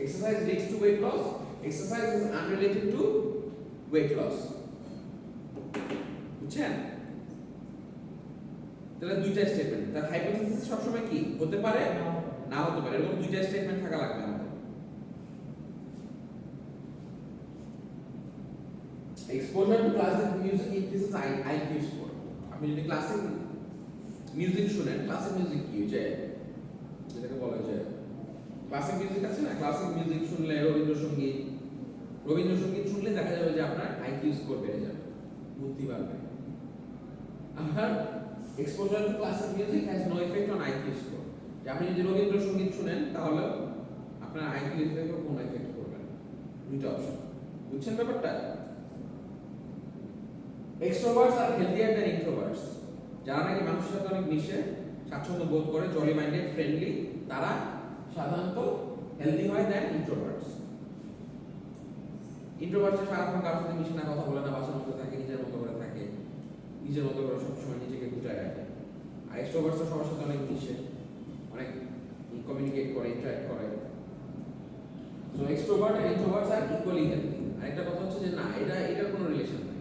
exercise leads to weight loss exercise is unrelated to weight loss বুঝছেন তাহলে দুইটা স্টেটমেন্ট তার হাইপোথিসিস সব সময় কি হতে পারে না হতে পারে এরকম দুইটা স্টেটমেন্ট থাকা লাগবে আমাদের exposure to classic music increases IQ score আপনি যদি ক্লাসিক মিউজিক শুনেন ক্লাসিক মিউজিক কি যে যেটাকে বলা যায় ক্লাসিক মিউজিক আছে না ক্লাসিক মিউজিক শুনলে রবীন্দ্রসঙ্গীত শুনলে দেখা যাবে যে আপনার আইকিউ স্কোর বেড়ে যাবে বুদ্ধি বাড়বে আর exposure to classic music has no effect on IQ score যে আপনি যদি রবীন্দ্রসঙ্গীত শুনেন তাহলে আপনার আইকিউ এর কোনো এফেক্ট করবে না দুটো অপশন বুঝছেন ব্যাপারটা এক্সট্রোভার্টস আর হেলদিয়ার দ্যান ইন্ট্রোভার্টস যারা নাকি মানুষের সাথে অনেক মিশে স্বাচ্ছন্দ্য বোধ করে জলি মাইন্ডেড ফ্রেন্ডলি তারা সাধারণত হেলদি হয় দেন ইন্ট্রোভার্টস ইন্ট্রোভার্টস সারাক্ষণ কারোর সাথে মিশে না কথা বলে না বাসার মধ্যে থাকে নিজের মতো করে থাকে নিজের মতো করে সবসময় নিজেকে গুটায় এক্সট্রোভার্টস সবার সাথে অনেক মিশে, অনেক কমিউনিকেট করে, ইন্টারঅ্যাক্ট করে। সো এক্সট্রোভার্ট আর ইন্ট্রোভার্টস আর ইকুয়ালি হেলদি। আরেকটা কথা হচ্ছে যে না, এটার কোনো রিলেশন নাই।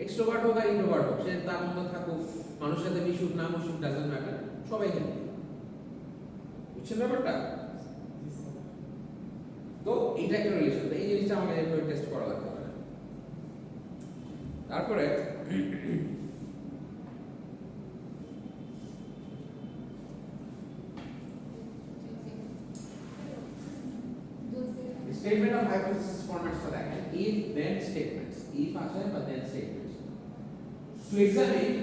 এক্সট্রোভার্ট হোক আর ইন্ট্রোভার্ট হোক, সে তার মতো থাকুক, মানুষের সাথে মিশুক না মিশুক, ডাজন্ট ম্যাটার, সবাই হেলদি। বুঝছেন ব্যাপারটা? তো এটা একটা রিলেশন। এই জিনিসটা আমাকে এভাবে টেস্ট করা লাগতে পারে। তারপরে statement of hypothesis formats for that if then statements, if আসে but then statements, to examine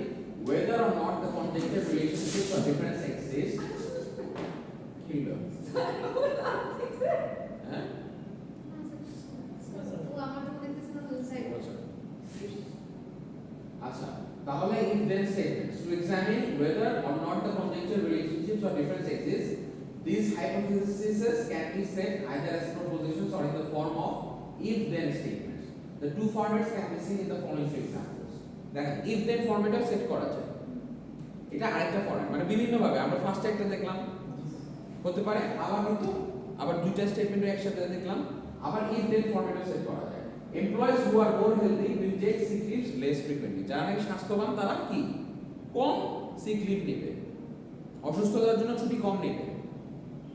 whether or not the conjective relationships or difference exist. Kilo. হ্যাঁ? আচ্ছা, তাহলে if then statements, to examine whether or not the conjective relationships or difference exist. These hypotheses can be set either as propositions or in the form of if-then statements. The two formats can be seen in the following two examples. দেখেন if-then format set করা যায়। এটা আরেকটা format, মানে বিভিন্ন ভাবে আমরা ফার্স্টে একটা দেখলাম, হতে পারে আবার হয়তো আবার দুইটা স্টেটমেন্ট একসাথে দেখলাম, আবার if-then format সেট করা যায়। Employees who are more healthy will take sick leaves less frequently. যারা নাকি স্বাস্থ্যবান তারা কি কম সিক লিভ নেবে, অসুস্থতার জন্য ছুটি কম নেবে।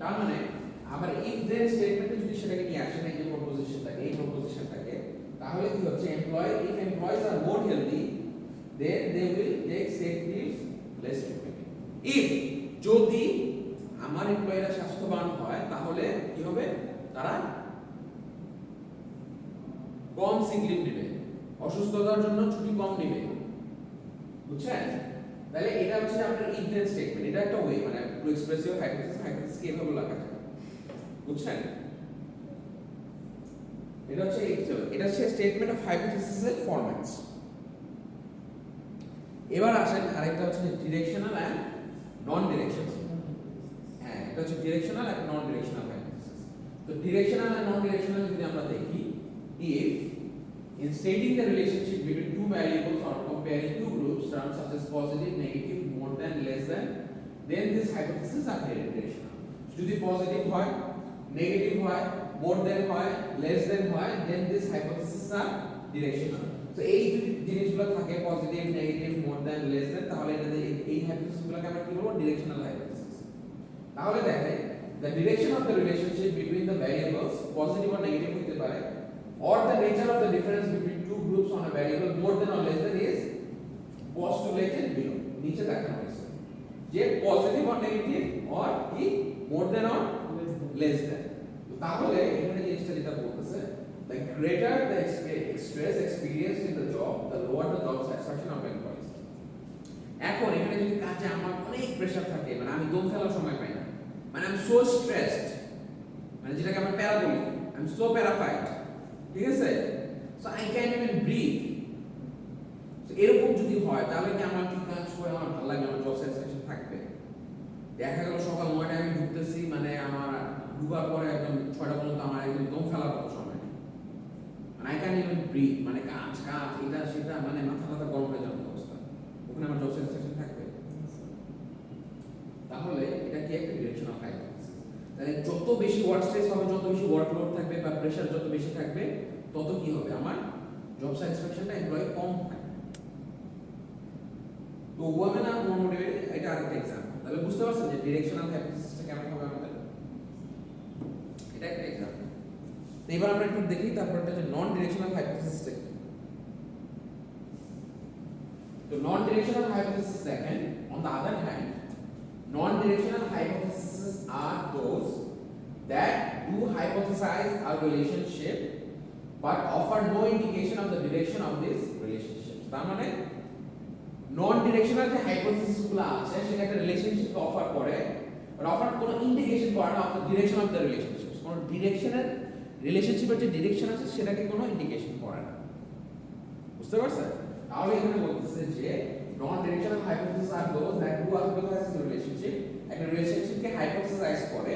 তার মানে আবার if then স্টেটমেন্টে যদি সেটাকে নিয়ে আসেন এই যে প্রপোজিশনটাকে, এই প্রপোজিশনটাকে, তাহলে কি হচ্ছে if employees are more healthy then they will take sick leave less frequently. if যদি আমার এমপ্লয়িরা স্বাস্থ্যবান হয় তাহলে কি হবে, তারা কম সিক লিভ নেবে, অসুস্থতার জন্য ছুটি কম নেবে। বুঝছেন? তাহলে এটা হচ্ছে আপনার if then স্টেটমেন্ট। এটা একটা ওয়ে, মানে টু এক্সপ্রেস ইউর হাইপোথিসিস কে এভাবে লেখা যায়। বুঝছেন? এটা হচ্ছে স্টেটমেন্ট অফ হাইপোথিসিস এর ফরম্যাটস। এবার আসেন আরেকটা হচ্ছে ডিরেকশনাল এন্ড নন ডিরেকশনাল। হ্যাঁ, এটা হচ্ছে directional and non directional hypothesis. তো ডিরেকশনাল এন্ড নন ডিরেকশনাল যদি আমরা দেখি, if in stating the relationship between two variables or comparing two groups, terms such as positive, negative, more than, less than, then this hypothesis are directional. যদি positive হয়, negative হয়, more than হয়, less than হয়, then this hypothesis are directional. So এই যদি জিনিসগুলো থাকে positive, negative, more than, less than, তাহলে এই হাইপোথিসিসগুলোকে আমরা কি বলবো, ডিরেকশনাল হাইপোথিসিস। তাহলে দেখেন the direction of the relationship between the variables positive or negative হতে পারে, or the nature of the difference between two groups on a variable more than or less than is postulated below. নিচে দেখানো হয়েছে যে positive or negative or কি more than or less than। তাহলে এখানে জিনিসটা যেটা বলতেছে, the greater the stress experienced in the job, the lower the job satisfaction of employees. এখন এখানে যদি কাজে আমার অনেক প্রেসার থাকে, মানে আমি দম ফেলার সময় পাই না, মানে আমি সো স্ট্রেসড, মানে যেটাকে আমরা প্যারা বলি, আই এম সো প্যারাফাইড, ঠিক আছে, so I can even breathe. So এরকম যদি হয় তাহলে কি আমার কি কাজ করে আমার ভালো লাগে, আমার জব স্যাটিসফ্যাকশন থাকবে? দেখা গেল সকাল 9টায় আমি ঢুকতেছি, মানে আমার ঢুকার পরে একদম 6টা পর্যন্ত আমার একদম দম ফেলার মতো সময় নেই, মানে আই ক্যান ইভেন ব্রিথ, মানে কাজ এটা সেটা, মানে মাথা গরম হয়ে যাওয়ার অবস্থা, ওখানে আমার জব স্যাটিসফ্যাকশন থাকবে? তাহলে এটা কি একটা ডিরেকশনাল হাইপোথিসিস। তাহলে যত বেশি ওয়ার্ক স্ট্রেস হবে, যত বেশি ওয়ার্কলোড থাকবে বা প্রেসার যত বেশি থাকবে, তত কি হবে, আমার জব স্যাটিসফ্যাকশনটা এমপ্লয়ি কম থাকবে। তো ওয়ামেন আর মোর মোটিভেটেড, এটা আরেকটা এক্সাম্পল। তাহলে বুঝতে পারছেন যে ডিরেকশনাল হাইপোথিসিসটা কেমন হবে আমাদের, এটা একটা এক্সাম্পল। এবার আমরা একটু দেখি তারপর এটা যে নন ডিরেকশনাল হাইপোথিসিসটা কি। তো নন ডিরেকশনাল হাইপোথিসিস দেখেন, on the other hand, non-directional hypotheses are those that do hypothesize a relationship but offer no indication of the direction of this relationship. তার মানে non-directional যে hypothesis গুলো আছে সেটা একটা রিলেশনশিপ অফার করে, বাট অফার কোনো ইন্ডিকেশন করে না of the direction of the relationship. কোনো ডিরেকশনের রিলেশনশিপের যে ডিরেকশন আছে সেটাকে কোনো ইন্ডিকেশন করে না। বুঝতে পারছেন? তাহলে এখানে বলতেছে যে non-directional hypotheses are those that do hypothesize the relationship, একটা রিলেশনশিপকে হাইপোথেসাইজ করে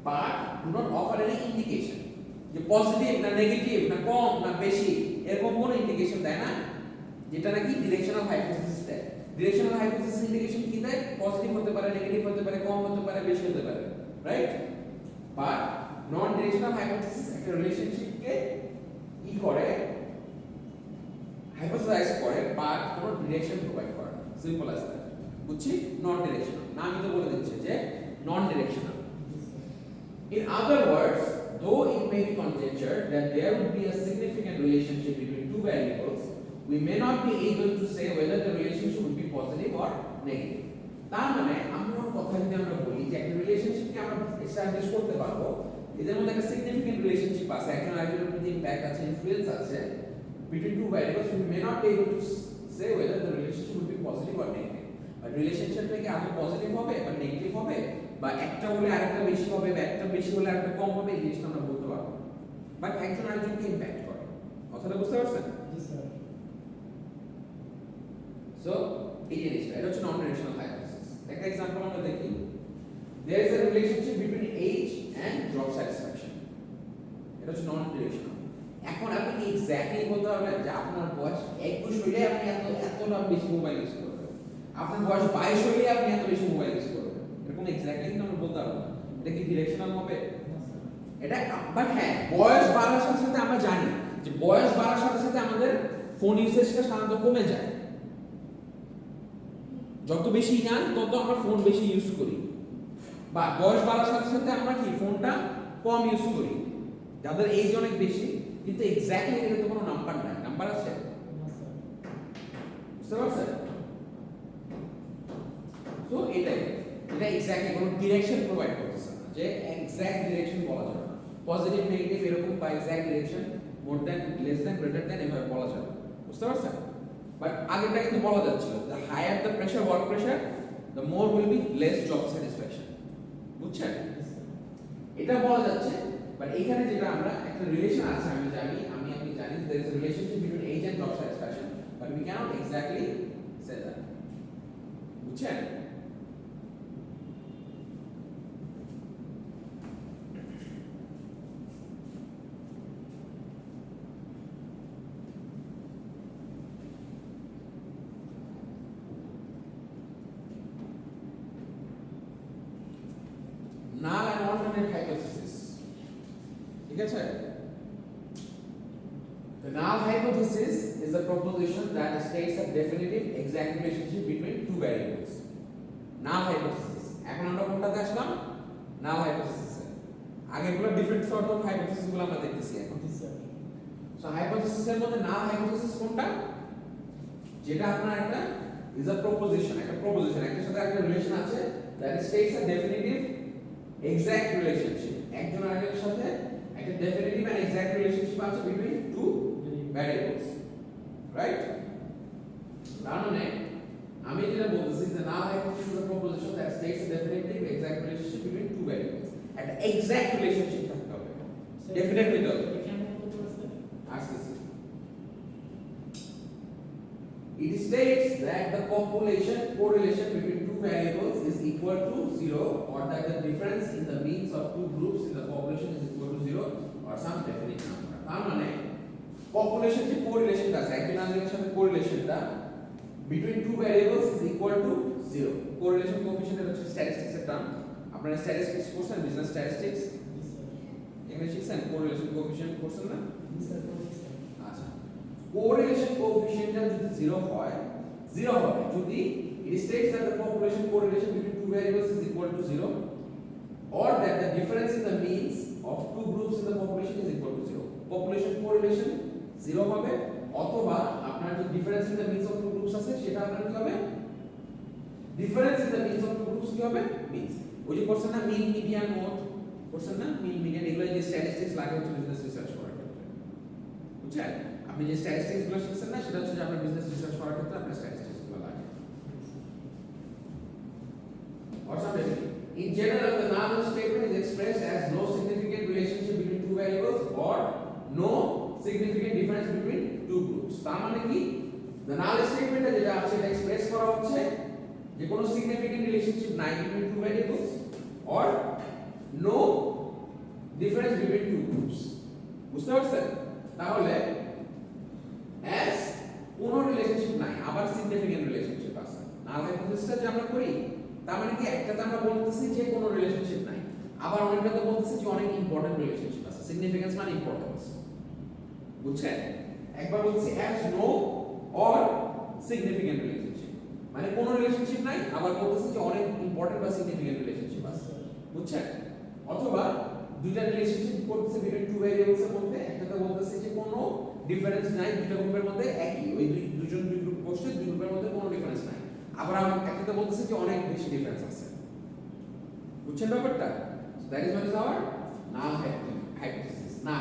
but do not offer any indication যে পজিটিভ না নেগেটিভ না কম না বেশি, এরকম কোনো ইন্ডিকেশন দেয় না, যেটা নাকি ডিরেকশনাল হাইপোথিসিস দেয়। ডিরেকশনাল হাইপোথিসিস ইন্ডিকেশন কি দেয়? পজিটিভ হতে পারে, নেগেটিভ হতে পারে, কম হতে পারে, বেশি হতে পারে, right? But non directional hypothesis একটা রিলেশনশিপকে ই করে, হাইপোথেসাইজ করে, বাট কোনো ডিরেকশন প্রোভাইড করে না। Simple as that. বুঝছি? নন ডিরেকশনাল। না আমি তো বলে দিচ্ছি যে নন directional. In other words, though it may be conjectured that there would be a significant relationship between two variables, we may not be able to say whether the relationship would be positive or negative. তার মানে আমরা কোনো কথা যদি আমরা বলি যে একটা রিলেশনশিপকে আমরা এস্টাবলিশ করতে পারবো, এদের মধ্যে একটা সিগনিফিকেন্ট রিলেশনশিপ আছে, একজন আরেকজনের প্রতি ইমপ্যাক্ট আছে, ইনফ্লুয়েন্স আছে between two variables, we may not be able to say whether the relationship would be positive or negative. But relationshipটা কি আদৌ পজিটিভ হবে বা নেগেটিভ হবে, বা একটা হলে আরেকটা বেশি হবে, বা একটা বেশি হলে আরেকটা কম হবে, এই জিনিসটা আমরা বলতে পারবো না। বাট একজন আরেকজনকে ইমপ্যাক্ট করে। কথাটা বুঝতে পারছেন? জি স্যার। সো এই জিনিসটা এটা হচ্ছে নন ডিরেকশনাল হাইপোথিসিস। একটা एग्जांपल আমরা দেখি। There is a relationship between age and job satisfaction. এটা হচ্ছে নন ডিরেকশনাল। এখন আপনি কি এক্স্যাক্টলি বলতে পারবেন যে আপনার বয়স 21 হইলে আপনি এতটা বেশি মোবাইল ইউজ করবেন, আপনার বয়স 22 হইলে আপনি এত বেশি মোবাইল ইউজ করবেন, এরকম এক্স্যাক্টলি কিন্তু আমরা বলতে পারবো না। এটা কি ডিরেকশনাল হবে? এটা বাট হ্যাঁ, বয়স বাড়ার সাথে সাথে আমরা জানি যে বয়স বাড়ার সাথে সাথে আমাদের ফোন ইউসেজটা সাধারণত কমে যায়। যত বেশি জানি তত আমরা ফোন বেশি ইউজ করি, বা বয়স বাড়ার সাথে সাথে আমরা কি ফোনটা কম ইউজ করি যাদের এজ অনেক বেশি। কিন্তু এক্স্যাক্টলি এর তো কোনো নাম্বার নাই। নাম্বার আছে? বুঝতে পারছেন? তো এটা এক্স্যাক্টলি কোনো ডিরেকশন প্রোভাইড করতেছে না, যে এক্স্যাক্ট ডিরেকশন বলা যাবে না। পজিটিভ নেগেটিভ এরকম বা exact direction more than less than greater than এভাবে বলা যাবে। বুঝতে পারছেন? বাট আগেরটা কিন্তু বলা যাচ্ছিল যে higher the pressure, work pressure, the more will be less job satisfaction. বুঝছেন? এটা বলা যাচ্ছে। বাট এইখানে যেটা আমরা একটা রিলেশন আছে, আমি আপনি জানি there is a relationship between age and job satisfaction, but we cannot exactly say that. বুঝছেন? null and alternate hypothesis. ঠিক আছে? The null hypothesis is a proposition that states a definitive exact relationship between two variables. Null hypothesis. এখন আমরা কোনটাতে আসলাম? Null hypothesis. আগেগুলো different sort of hypothesis গুলো আমরা দেখতেছি এখন। জি স্যার। সো হাইপোথিসিস এর মধ্যে নাল হাইপোথিসিস কোনটা? যেটা আপনার একটা ইজ আ প্রপোজিশন, একটা প্রপোজিশন, একটা সাথে একটা রিলেশন আছে, that states a definitive exact relationship. একজন আরেকজনের সাথে একটা ডেফিনিটিভ এন্ড এক্সাক্ট রিলেশনশিপ আছে বিটুইন টু ভ্যারিয়েবলস, রাইট? তার মানে আমি যেটা বলতেছি যে null hypothesis is a proposition that states a definitive exact relationship between two variables. একটা এক্সাক্ট রিলেশনশিপ থাকতে হবে, ডেফিনিট হতে হবে। আসতেছি। It states that the population correlation between two variables is equal to 0, or that the difference in the means of two groups in the population is equal to 0, or some definite number. তার মানে population যে correlation আছে, একজন আরেকজনের সাথে correlation টা between two variables is equal to 0. correlation coefficient এর হচ্ছে statistics এর টার্ম। আপনারা statistics পড়ছেন, বিজনেস statistics এখানে শিখছেন correlation coefficient পড়ছেন না? জি স্যার। আচ্ছা, correlation coefficient টা যদি 0 হয়, 0 হবে যদি it states that the population correlation between two variables is equal to 0, or that the difference in the means of two groups in the population is equal to 0. population correlation 0 হবে, অথবা আপনার যে difference in the means of two groups আছে সেটা আপনার কি হবে? difference in the means of two groups কি হবে? means। ওই যে করছেন না মিন, মিডিয়ান, মোড করছেন না, মিন, মিডিয়ান, এগুলো যে স্ট্যাটিস্টিক্স লাগে হচ্ছে বিজনেস রিসার্চ করার ক্ষেত্রে। বুঝছেন? আপনি যে স্ট্যাটিস্টিক্স গুলো শিখছেন না, সেটা হচ্ছে যে আপনার বিজনেস রিসার্চ করার ক্ষেত্রে আপনার স্ট্যাটিস্টিক্স গুলো লাগে। Or something. In general, the null statement is expressed as no significant relationship between two variables or no significant difference between two groups. তার মানে কি? The null statement যেটা আছে এটা এক্সপ্রেস করা হচ্ছে যে কোনো significant relationship নাই between two variables or no difference between two groups. বুঝতে পারছেন? তাহলে as কোনো রিলেশনশিপ নাই, আবার সিগনিফিকেন্ট রিলেশনশিপ আছে। নাল হাইপোথিসিসটা যে আমরা করি তার মানে কি একটাতে আমরা বলতেছি যে কোনো রিলেশনশিপ নাই, আবার অনেকটাতে বলতেছি যে অনেক ইম্পর্টেন্ট রিলেশনশিপ আছে। সিগনিফিকেন্স মানে ইম্পর্টেন্স, বুঝছেন? একবার বলছি has no or significant relationship, মানে কোনো রিলেশনশিপ নাই, আবার বলতেছি যে অনেক ইম্পর্টেন্ট বা সিগনিফিকেন্ট রিলেশনশিপ আছে, বুঝছেন? অথবা দুইটা রিলেশনশিপ করতেছে বিটুইন টু ভেরিয়েবলস এর মধ্যে, একটাতে বলতেছে যে কোনো ডিফারেন্স নাই দুইটা গ্রুপের মধ্যে একই, ওই দুইজন দুই গ্রুপ বসছে, দুই গ্রুপের মধ্যে কোনো ডিফারেন্স নাই, আবার একটাতে বলতেছে যে অনেক বেশি ডিফারেন্স আছে, বুঝছেন ব্যাপারটা? That is what is our null hypothesis. না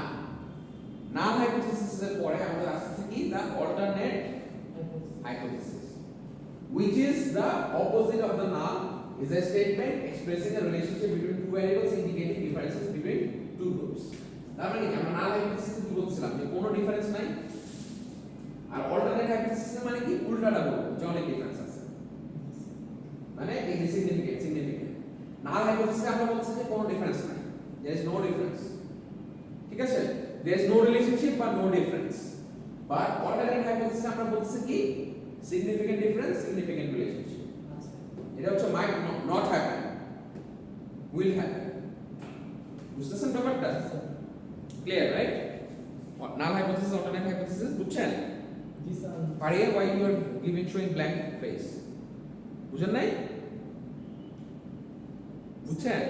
নাল হাইপোথিসিস এর পরে আমাদের আসছে কি দা alternate hypothesis, which is the opposite of the null, is a statement expressing a relationship between two variables indicating differences between two groups. তার মানে আমরা নাল hypothesis কি বলছিলাম যে কোনো ডিফারেন্স নাই, আর অল্টারনেট হাইপোথিসিস মানে কি উল্টাটা বলবো যে অনেক ডিফারেন্স আছে, মানে এই যে সিগনিফিকেন্ট। নাল হাইপোথিসিস আমরা বলছি যে কোনো ডিফারেন্স নাই, there is no difference, ঠিক আছে, there is no relationship but no difference, but alternate hypothesis আমরা বলছি কি significant difference, significant relationship, এটা হচ্ছে might not happen, will happen, বুঝতেছেন ব্যাপারটা? Clear right? নাল হাইপোথিসিস, alternate hypothesis, বুঝছেন? জি sir. পারিয়ে why you are giving showing blank face, বুঝেন নাই? বুঝছেন?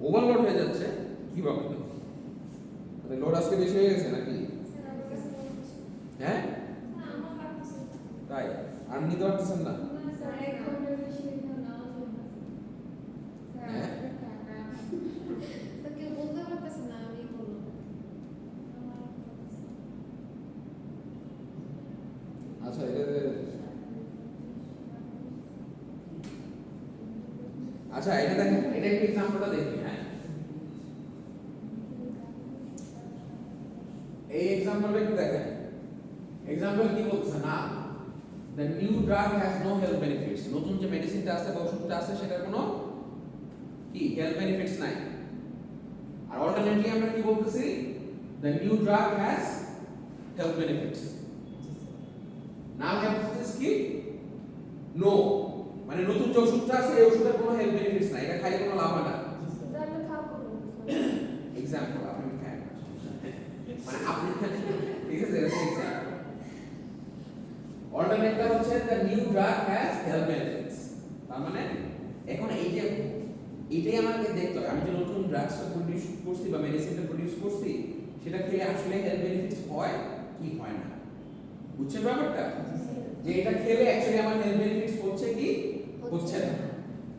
ওভারলোড হয়ে যাচ্ছে কি ভাবে? মানে লোড আজকে বেশি হয়ে গেছে নাকি? হ্যাঁ তাই আর নিতে পারতেছেন না? আচ্ছা এটা দেখেন, এটা একটা এক্সাম্পলটা দেখি। হ্যাঁ এই এক্সাম্পলটা একটু দেখেন। এক্সাম্পল কি বলছে না, the new drug has no health benefits, নতুন যে মেডিসিনটা আছে বা ওষুধটা আছে সেটার কোনো কি হেলথ বেনিফিটস নাই। আর অল্টারনেটলি আমরা কি বলতেছি, the new drug has health benefits। Null hypothesis কি নো, মানে নতুন যে ওষুধটা আছে এই ওষুধের কোনো হেলথ বেনিফিটস নাই, এটা খাইলে কোনো লাভ হয় না। এক্সাম্পল আপনি খান মানে আপনি ঠিক আছে, এটা এক্সাম্পল। অল্টারনেটটা হচ্ছে the new drug has health benefits, তার মানে এখন এই যে এটাই আমাকে দেখতে হবে, আমি যে নতুন ড্রাগসটা প্রোডিউস করছি বা মেডিসিনটা প্রোডিউস করছি সেটা খেলে আসলে হেলথ বেনিফিটস হয় কি হয় না, বুঝছেন ব্যাপারটা? যে এটা খেলে অ্যাকচুয়ালি আমার হেলথ বেনিফিটস হচ্ছে কি হচ্ছে না।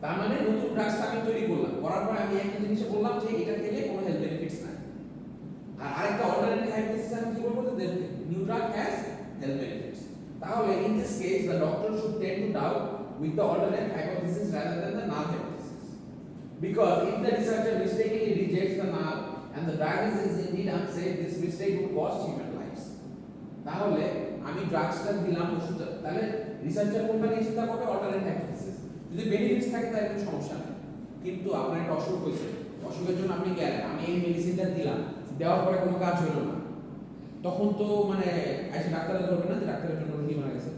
তার মানে নতুন ড্রাগসটা আমি তৈরি করলাম, করার পর আমি একটা জিনিস বললাম যে এটা খেলে কোনো হেলথ বেনিফিটস নাই। আর আরেকটা অল্টারনেটিভ হাইপোথিসিস আমি কি বলবো, যে new drug has health benefits. তাহলে in this case the doctor should tend to doubt with the alternate hypothesis rather than the null hypothesis, because if the researcher mistakenly rejects the null and the drug is indeed unsafe, this mistake would cost human lives. তাহলে আমি ড্রাগসটা দিলাম ওষুধটা, তাহলে researcher কোনটা নিয়ে চিন্তা করবে, alternate hypothesis. যদি বেনিফিটস থাকে তাহলে কোনো সমস্যা নেই, কিন্তু আপনার একটা অসুখ হয়েছে, অসুখের জন্য আপনি গেলেন, আমি এই মেডিসিনটা দিলাম, দেওয়ার পরে কোনো কাজ হলো না, তখন তো মানে এসে ডাক্তারে ধরবে না যে ডাক্তারের জন্য রোগী মারা গেছে।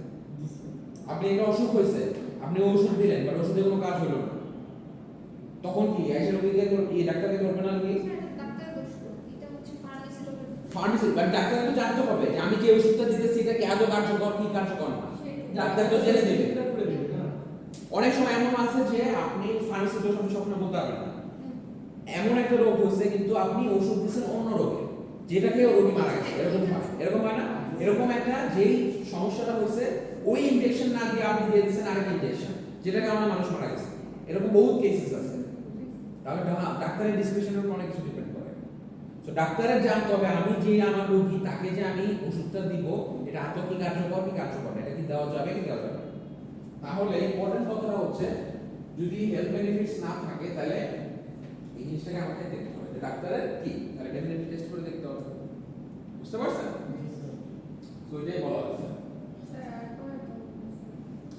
আপনি একটা অসুখ হয়েছে, আপনি ওষুধ দিলেন বাট ওষুধে কোনো কাজ হলো না, তখন কি এসে রোগীকে এই ডাক্তারকে ধরবে না রোগী? ফার্মেসি বাট ডাক্তার তো জানতে হবে যে আমি যে ওষুধটা দিতেছি এটা কি আদৌ কার্যকর কি কার্যকর না, ডাক্তার তো জেনে দেবে। অনেক সময় এমন আছে যে আপনি ফার্মেসি দোষ আমি স্বপ্ন বলতে পারবেন না, এমন একটা রোগ হচ্ছে কিন্তু আপনি ওষুধ দিচ্ছেন অন্য রোগে যেটাকে রোগী মারা গেছে, এরকম হয় না? এরকম একটা যেই সমস্যাটা হচ্ছে ওই ইনজেকশন না দিয়ে আপনি দিয়ে দিচ্ছেন আরেক ইনজেকশন যেটা কারণে মানুষ মারা গেছে, এরকম বহুত কেসেস আছে। তাহলে ডাক্তারের ডিসক্রিপশনের উপর অনেক কিছু ডিপেন্ড করে। সো ডাক্তারের জানতে হবে আমি যে আমার রোগী তাকে যে আমি ওষুধটা দিব এটা আদৌ কি কার্যকর কি কার্যকর না, এটা কি দেওয়া যাবে কি দেওয়া যাবে না। তাহলে ইম্পর্টেন্ট কথাটা হচ্ছে যদি হেলথ বেনিফিটস না থাকে তাহলে এই জিনিসটাকে আমাকে দেখতে হবে যে ডাক্তারের কি, তাহলে ডেফিনেটলি টেস্ট করে দেখতে হবে, বুঝতে পারছেন? তো এটাই বলা হচ্ছে।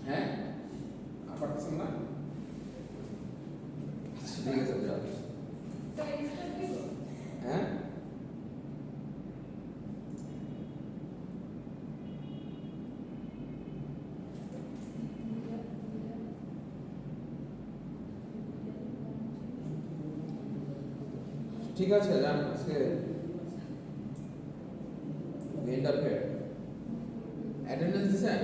হ্যাঁ আর পারতেছেন না? ঠিক আছে যাও। হ্যাঁ ঠিক আছে যান আজকে এন্ড আপ হিয়ার অ্যাটেন্ডেন্স দিছেন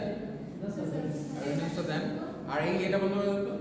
না স্যার অ্যাটেন্ডেন্সটা দেন আর এই এটা বন্ধ করে দাও তো